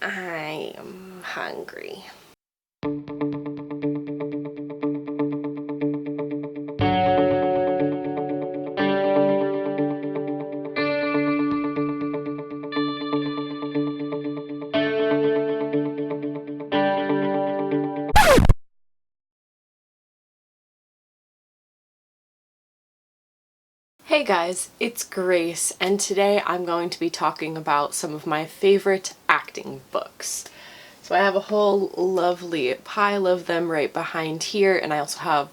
I am hungry. Hey guys, it's Grace, and today I'm going to be talking about some of my favorite acting books. So I have a whole lovely pile of them right behind here, and I also have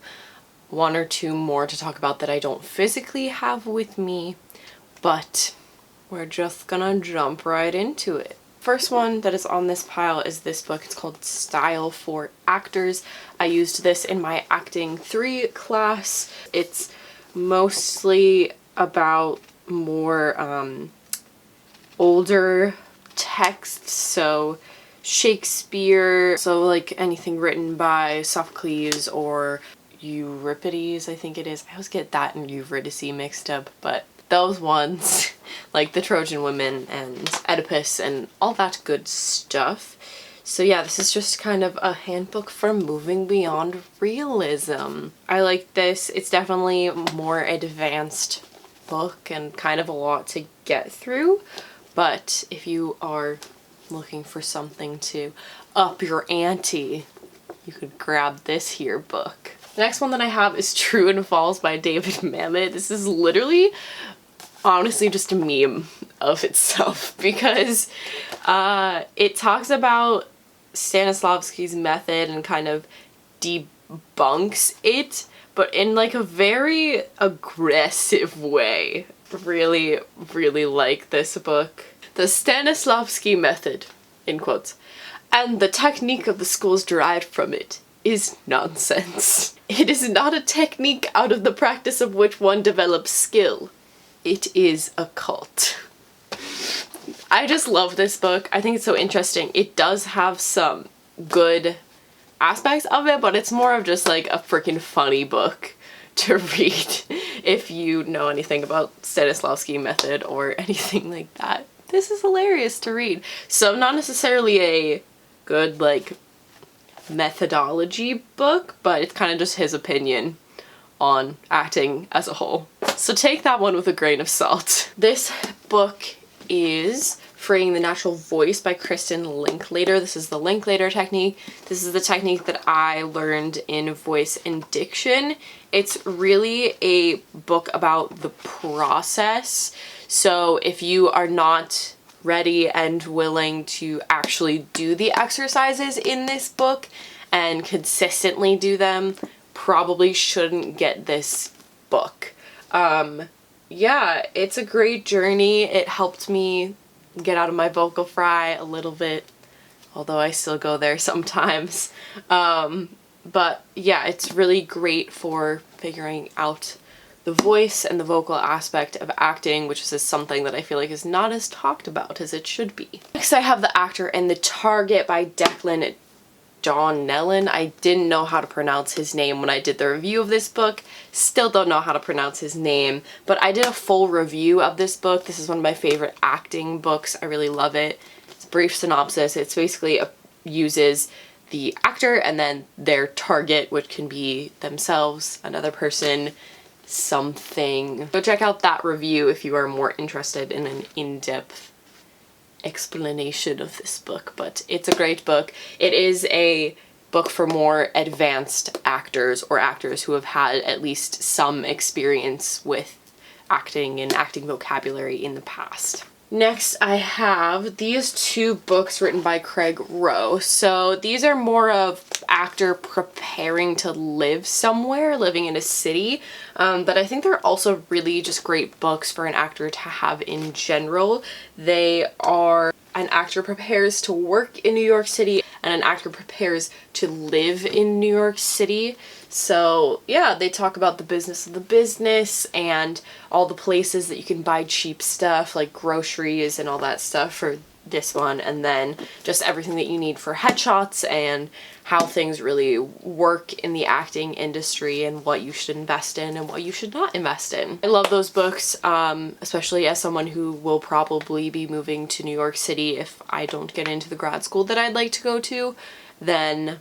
one or two more to talk about that I don't physically have with me, but we're just gonna jump right into it. First one that is on this pile is this book. It's called Style for Actors. I used this in my Acting 3 class. It's mostly about more older texts, so Shakespeare, so like anything written by Sophocles or Euripides, I think it is. I always get that and Eurydice mixed up, but those ones, like the Trojan Women and Oedipus and all that good stuff. So yeah, this is just kind of a handbook for moving beyond realism. I like this. It's definitely a more advanced book and kind of a lot to get through, but if you are looking for something to up your ante, you could grab this here book. The next one that I have is True and False by David Mamet. This is literally honestly just a meme of itself because it talks about Stanislavski's method and kind of debunks it, but in like a very aggressive way. Really, really like this book. The Stanislavski method, in quotes, and the technique of the schools derived from it is nonsense. It is not a technique out of the practice of which one develops skill. It is a cult. I just love this book. I think it's so interesting. It does have some good aspects of it, but it's more of just like a freaking funny book to read if you know anything about Stanislavski method or anything like that. This is hilarious to read. So not necessarily a good like methodology book, but it's kind of just his opinion on acting as a whole. So take that one with a grain of salt. This book is Freeing the Natural Voice by Kristen Linklater. This is the Linklater technique. This is the technique that I learned in voice and diction. It's really a book about the process. So if you are not ready and willing to actually do the exercises in this book and consistently do them, probably shouldn't get this book. Yeah, it's a great journey. It helped me get out of my vocal fry a little bit, although I still go there sometimes. But yeah, it's really great for figuring out the voice and the vocal aspect of acting, which is something that I feel like is not as talked about as it should be. Next I have The Actor and the Target by Declan Donnellan. I didn't know how to pronounce his name when I did the review of this book. Still don't know how to pronounce his name, but I did a full review of this book. This is one of my favorite acting books. I really love it. It's a brief synopsis. It's basically uses the actor and then their target, which can be themselves, another person, something. Go check out that review if you are more interested in an in-depth explanation of this book, but it's a great book. It is a book for more advanced actors or actors who have had at least some experience with acting and acting vocabulary in the past. Next, I have these two books written by Craig Rowe. So these are more of actor preparing to live somewhere, living in a city, but I think they're also really just great books for an actor to have in general. They are an actor prepares to work in New York City and an actor prepares to live in New York City. So yeah, they talk about the business of the business and all the places that you can buy cheap stuff like groceries and all that stuff for this one, and then just everything that you need for headshots and how things really work in the acting industry and what you should invest in and what you should not invest in. I love those books, especially as someone who will probably be moving to New York City if I don't get into the grad school that I'd like to go to, then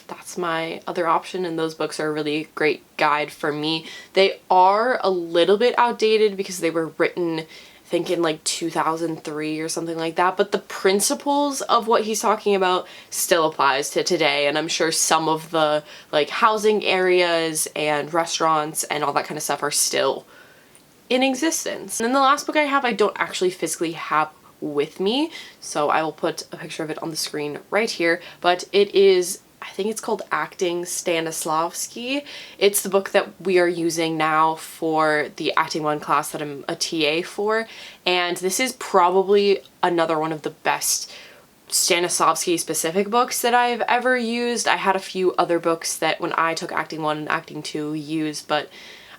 that's my other option, and those books are a really great guide for me. They are a little bit outdated because they were written, I think, in like 2003 or something like that, but the principles of what he's talking about still applies to today, and I'm sure some of the like housing areas and restaurants and all that kind of stuff are still in existence. And then the last book I have, I don't actually physically have with me, so I will put a picture of it on the screen right here, but it is, I think it's called Acting Stanislavski. It's the book that we are using now for the Acting 1 class that I'm a TA for, and this is probably another one of the best Stanislavski specific books that I've ever used. I had a few other books that when I took Acting 1 and Acting 2 used, but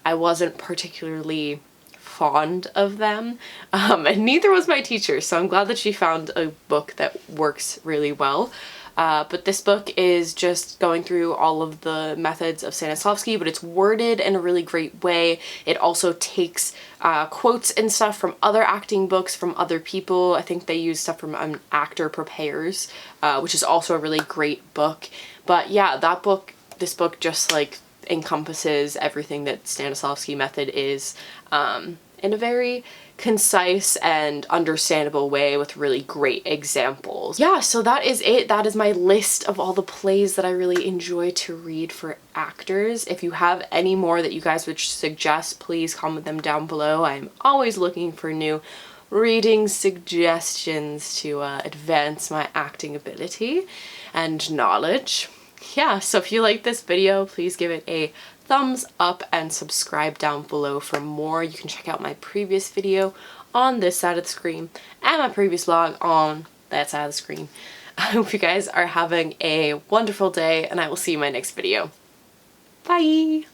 I wasn't particularly fond of them, and neither was my teacher, so I'm glad that she found a book that works really well. But this book is just going through all of the methods of Stanislavski, but it's worded in a really great way. It also takes quotes and stuff from other acting books from other people. I think they use stuff from Actor Prepares, which is also a really great book. But yeah, this book just like encompasses everything that Stanislavski method is in a very concise and understandable way with really great examples. Yeah, so that is it. That is my list of all the plays that I really enjoy to read for actors. If you have any more that you guys would suggest, please comment them down below. I'm always looking for new reading suggestions to advance my acting ability and knowledge. Yeah, so if you like this video, please give it a thumbs up and subscribe down below for more. You can check out my previous video on this side of the screen and my previous vlog on that side of the screen. I hope you guys are having a wonderful day, and I will see you in my next video. Bye!